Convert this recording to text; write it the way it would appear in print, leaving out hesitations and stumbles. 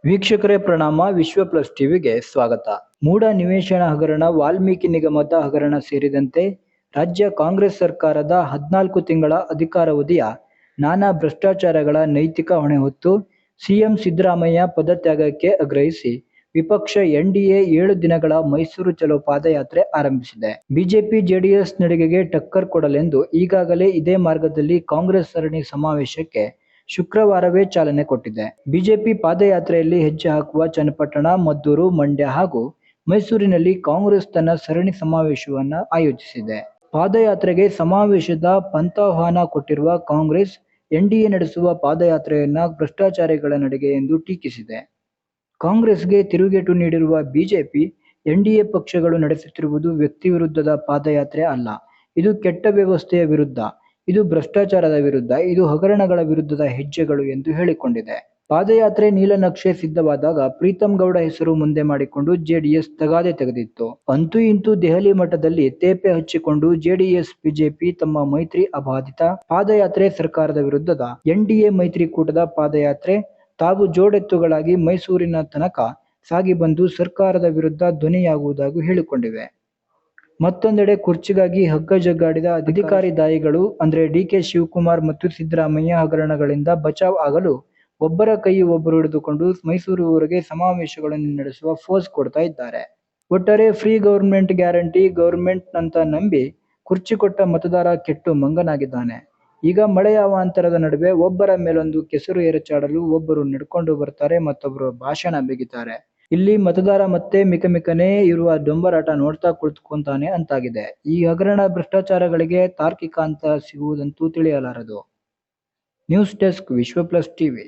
ವೀಕ್ಷಕರೇ ಪ್ರಣಾಮ. ವಿಶ್ವ ಪ್ಲಸ್ ಟಿವಿಗೆ ಸ್ವಾಗತ. ಮೂಡ ನಿವೇಶನ ಹಗರಣ, ವಾಲ್ಮೀಕಿ ನಿಗಮದ ಹಗರಣ ಸೇರಿದಂತೆ ರಾಜ್ಯ ಕಾಂಗ್ರೆಸ್ ಸರ್ಕಾರದ 14 ತಿಂಗಳ ಅಧಿಕಾರಾವಧಿಯ ನಾನಾ ಭ್ರಷ್ಟಾಚಾರಗಳ ನೈತಿಕ ಹೊಣೆ ಹೊತ್ತು ಸಿಎಂ ಸಿದ್ದರಾಮಯ್ಯ ಪದತ್ಯಾಗಕ್ಕೆ ಆಗ್ರಹಿಸಿ ವಿಪಕ್ಷ ಎನ್ಡಿಎ 7 ದಿನಗಳ ಮೈಸೂರು ಚಲೋ ಪಾದಯಾತ್ರೆ ಆರಂಭಿಸಿದೆ. ಬಿಜೆಪಿ ಜೆಡಿಎಸ್ ನಡೆಗೆಗೆ ಟಕ್ಕರ್ ಕೊಡಲೆಂದು ಈಗಾಗಲೇ ಇದೇ ಮಾರ್ಗದಲ್ಲಿ ಕಾಂಗ್ರೆಸ್ ಸರಣಿ ಸಮಾವೇಶಕ್ಕೆ ಶುಕ್ರವಾರವೇ ಚಾಲನೆ ಕೊಟ್ಟಿದೆ. ಬಿಜೆಪಿ ಪಾದಯಾತ್ರೆಯಲ್ಲಿ ಹೆಜ್ಜೆ ಹಾಕುವ ಚನ್ನಪಟ್ಟಣ, ಮದ್ದೂರು, ಮಂಡ್ಯ ಹಾಗೂ ಮೈಸೂರಿನಲ್ಲಿ ಕಾಂಗ್ರೆಸ್ ತನ್ನ ಸರಣಿ ಸಮಾವೇಶವನ್ನು ಆಯೋಜಿಸಿದೆ. ಪಾದಯಾತ್ರೆಗೆ ಸಮಾವೇಶದ ಪಂಥಾಹ್ವಾನ ಕೊಟ್ಟಿರುವ ಕಾಂಗ್ರೆಸ್ ಎನ್ಡಿಎ ನಡೆಸುವ ಪಾದಯಾತ್ರೆಯನ್ನ ಭ್ರಷ್ಟಾಚಾರಿಗಳ ನಡಿಗೆ ಎಂದು ಟೀಕಿಸಿದೆ. ಕಾಂಗ್ರೆಸ್ಗೆ ತಿರುಗೇಟು ನೀಡಿರುವ ಬಿಜೆಪಿ, ಎನ್ಡಿಎ ಪಕ್ಷಗಳು ನಡೆಸುತ್ತಿರುವುದು ವ್ಯಕ್ತಿ ವಿರುದ್ಧದ ಪಾದಯಾತ್ರೆ ಅಲ್ಲ, ಇದು ಕೆಟ್ಟ ವ್ಯವಸ್ಥೆಯ ವಿರುದ್ಧ, ಇದು ಭ್ರಷ್ಟಾಚಾರದ ವಿರುದ್ಧ, ಇದು ಹಗರಣಗಳ ವಿರುದ್ಧದ ಹೆಜ್ಜೆಗಳು ಎಂದು ಹೇಳಿಕೊಂಡಿದೆ. ಪಾದಯಾತ್ರೆ ನೀಲನಕ್ಷೆ ಸಿದ್ಧವಾದಾಗ ಪ್ರೀತಂ ಗೌಡ ಹೆಸರು ಮುಂದೆ ಮಾಡಿಕೊಂಡು ಜೆಡಿಎಸ್ ತಗಾದೆ ತೆಗೆದಿತ್ತು. ಅಂತೂ ಇಂತೂ ದೆಹಲಿ ಮಠದಲ್ಲಿ ತೇಪೆ ಹಚ್ಚಿಕೊಂಡು ಜೆಡಿಎಸ್ ಬಿಜೆಪಿ ತಮ್ಮ ಮೈತ್ರಿ ಅಬಾಧಿತ ಪಾದಯಾತ್ರೆ, ಸರ್ಕಾರದ ವಿರುದ್ಧದ ಎನ್ಡಿಎ ಮೈತ್ರಿಕೂಟದ ಪಾದಯಾತ್ರೆ, ತಾವು ಜೋಡೆತ್ತುಗಳಾಗಿ ಮೈಸೂರಿನ ತನಕ ಸಾಗಿ ಬಂದು ಸರ್ಕಾರದ ವಿರುದ್ಧ ಧ್ವನಿಯಾಗುವುದಾಗಿ ಹೇಳಿಕೊಂಡಿವೆ. ಮತ್ತೊಂದೆಡೆ ಕುರ್ಚಿಗಾಗಿ ಹಗ್ಗಜಗ್ಗಾಡಿದ ಅಧಿಕಾರಿ ದಾಯಿಗಳು ಅಂದ್ರೆ ಡಿಕೆ ಶಿವಕುಮಾರ್ ಮತ್ತು ಸಿದ್ದರಾಮಯ್ಯ ಹಗರಣಗಳಿಂದ ಬಚಾವ್ ಆಗಲು ಒಬ್ಬರ ಕೈ ಒಬ್ಬರು ಹಿಡಿದುಕೊಂಡು ಮೈಸೂರುವರೆಗೆ ಸಮಾವೇಶಗಳನ್ನು ನಡೆಸುವ ಫೋರ್ಸ್ ಕೊಡ್ತಾ ಇದ್ದಾರೆ. ಒಟ್ಟಾರೆ ಫ್ರೀ ಗವರ್ಮೆಂಟ್, ಗ್ಯಾರಂಟಿ ಗವರ್ಮೆಂಟ್ ಅಂತ ನಂಬಿ ಕುರ್ಚಿ ಕೊಟ್ಟ ಮತದಾರ ಕೆಟ್ಟು ಮಂಗನಾಗಿದ್ದಾನೆ. ಈಗ ಮಳೆಯ ಅವಾಂತರದ ನಡುವೆ ಒಬ್ಬರ ಮೇಲೊಂದು ಕೆಸರು ಎರಚಾಡಲು ಒಬ್ಬರು ನಡ್ಕೊಂಡು ಬರ್ತಾರೆ, ಮತ್ತೊಬ್ಬರು ಭಾಷಣ ಬಿಗಿತಾರೆ. ಇಲ್ಲಿ ಮತದಾರ ಮತ್ತೆ ಮಿಕಮಿಕನೇ ಇರುವ ಡೊಂಬರಾಟ ನೋಡ್ತಾ ಕುಳಿತುಕೊಂತಾನೆ ಅಂತಾಗಿದೆ. ಈ ಹಗರಣ ಭ್ರಷ್ಟಾಚಾರಗಳಿಗೆ ತಾರ್ಕಿಕ ಅಂತ ಸಿಗುವುದಂತೂ ತಿಳಿಯಲಾರದು. ನ್ಯೂಸ್ ಡೆಸ್ಕ್, ವಿಶ್ವ ಪ್ಲಸ್ ಟಿವಿ.